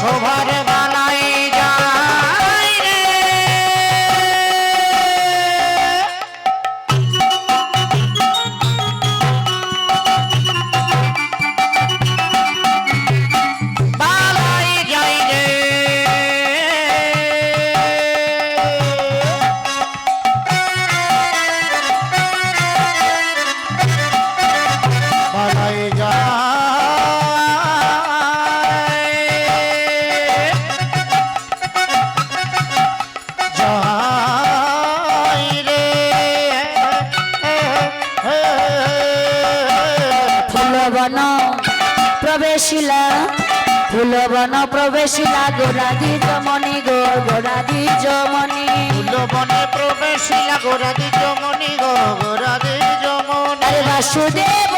শোভার বালাই যায় রে বালাই যায় রে বালাই যায় ফুলবন প্রবেশিলা ফুলবন প্রবেশিলা গোরাদি জমনি গো গোরাদি জমনি ফুলবনে প্রবেশিলা গোরাদি জমনি গো গোরাদি জমনি আরে বাসুদেব